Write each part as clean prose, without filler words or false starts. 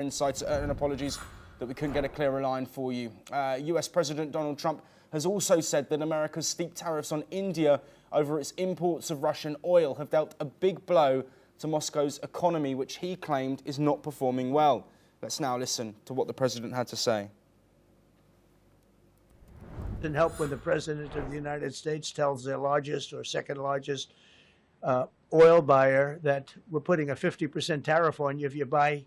insights and apologies that we couldn't get a clearer line for you. US President Donald Trump has also said that America's steep tariffs on India over its imports of Russian oil have dealt a big blow to Moscow's economy, which he claimed is not performing well. Let's now listen to what the president had to say. It doesn't help when the president of the United States tells their largest or second largest oil buyer that we're putting a 50% tariff on you if you buy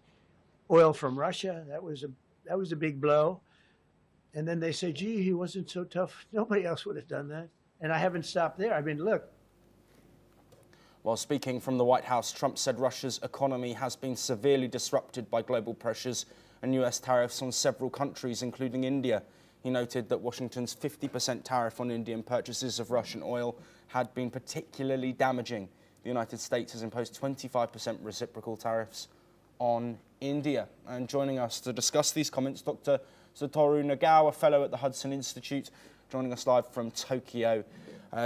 oil from Russia. That was a big blow. And then they say, gee, he wasn't so tough. Nobody else would have done that. And I haven't stopped there. I mean, look. While speaking from the White House, Trump said Russia's economy has been severely disrupted by global pressures and US tariffs on several countries, including India. He noted that Washington's 50% tariff on Indian purchases of Russian oil had been particularly damaging. The United States has imposed 25% reciprocal tariffs on India. And joining us to discuss these comments, Dr. Satoru Nagao, a fellow at the Hudson Institute, joining us live from Tokyo,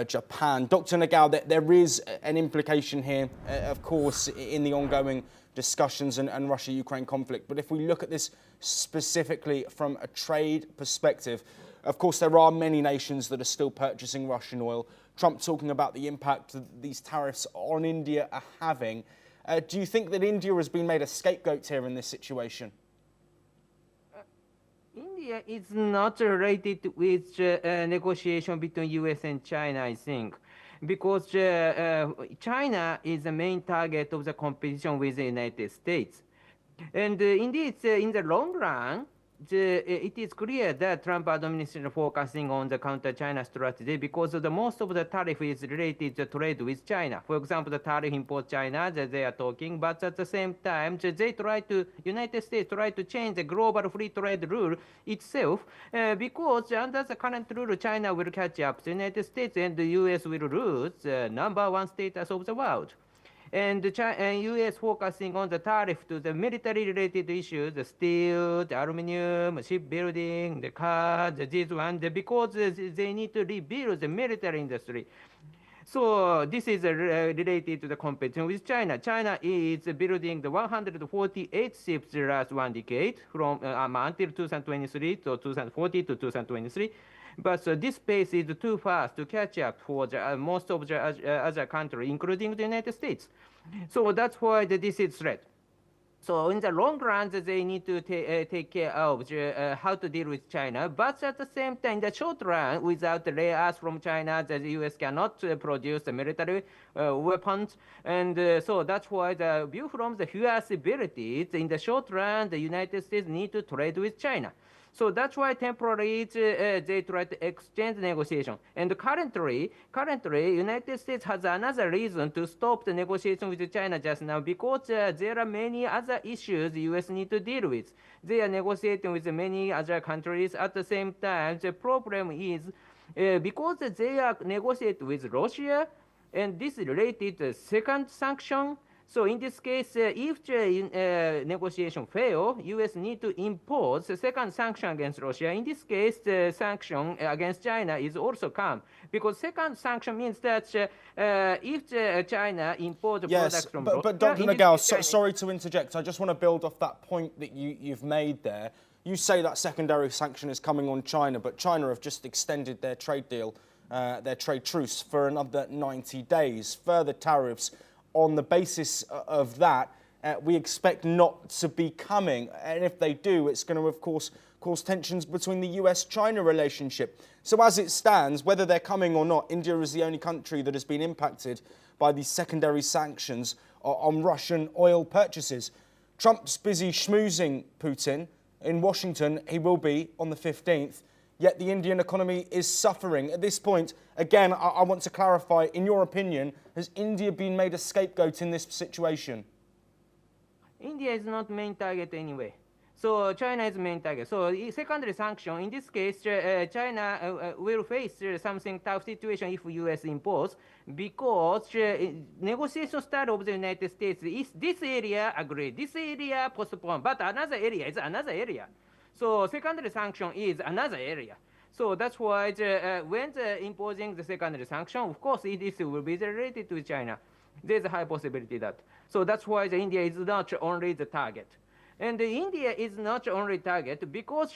Japan. Dr. Nagao, there is an implication here, of course, in the ongoing discussions and Russia-Ukraine conflict. But if we look at this specifically from a trade perspective, of course, there are many nations that are still purchasing Russian oil. Trump talking about the impact that these tariffs on India are having. Do you think that India has been made a scapegoat here in this situation? India is not related with negotiation between US and China, I think, because China is the main target of the competition with the United States. And indeed, in the long run, it is clear that Trump administration is focusing on the counter-China strategy because of most of the tariff is related to trade with China. For example, the tariff import China that they are talking, but at the same time, United States try to change the global free trade rule itself because under the current rule, China will catch up to the United States and the US will lose the #1 status of the world. And U.S. focusing on the tariff to the military-related issues, the steel, the aluminum, shipbuilding, the cars, this one, because they need to rebuild the military industry. So this is related to the competition with China. China is building the 148 ships the last 1 decade, from until 2023 to 2040 to 2023. But this pace is too fast to catch up for most of the other countries, including the United States. So that's why this is threat. So in the long run, they need to take care of how to deal with China. But at the same time, in the short run, without the layers from China, the U.S. cannot produce the military weapons. And so that's why the view from the U.S. abilities, in the short run, the United States need to trade with China. So that's why temporarily they try to exchange negotiation. And currently, United States has another reason to stop the negotiation with China just now because there are many other issues the U.S. need to deal with. They are negotiating with many other countries. At the same time, the problem is because they are negotiating with Russia, and this is related to the second sanction. So in this case, if the negotiation fail, U.S. need to impose a second sanction against Russia. In this case, the sanction against China is also come because second sanction means that if China import products from Russia... But Dr. Nagao, sorry to interject. I just want to build off that point that you've made there. You say that secondary sanction is coming on China, but China have just extended their trade deal, their trade truce for another 90 days. Further tariffs on the basis of that, we expect not to be coming. And if they do, it's going to, of course, cause tensions between the US-China relationship. So as it stands, whether they're coming or not, India is the only country that has been impacted by these secondary sanctions on Russian oil purchases. Trump's busy schmoozing Putin in Washington. He will be on the 15th. Yet the Indian economy is suffering. At this point, again, I want to clarify, in your opinion, has India been made a scapegoat in this situation? India is not main target anyway. So China is main target. So secondary sanction, in this case, China will face something tough situation if U.S. impose because negotiation style of the United States is this area agree, this area postpone, but another area is another area. So secondary sanction is another area. So that's why when imposing the secondary sanction, of course, this will be related to China. There's a high possibility that. So that's why India is not only the target. And India is not the only target because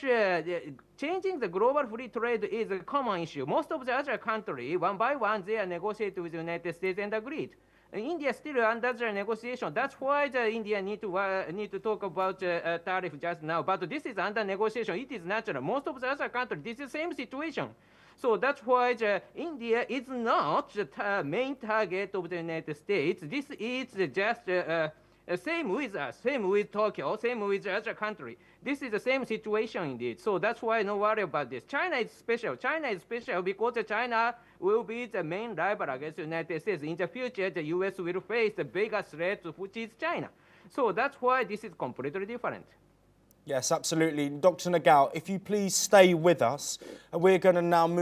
changing the global free trade is a common issue. Most of the other countries, one by one, they are negotiating with the United States and agreed. India is still under the negotiation. That's why India need to talk about tariff just now. But this is under negotiation. It is natural. Most of the other countries, this is the same situation. So that's why India is not the main target of the United States. This is just same with us, same with Tokyo, same with the other country. This is the same situation indeed. So that's why no worry about this. China is special. China is special because China will be the main rival against the United States. In the future, the U.S. will face the biggest threat, which is China. So that's why this is completely different. Yes, absolutely. Dr. Nagao, if you please stay with us, we're going to now move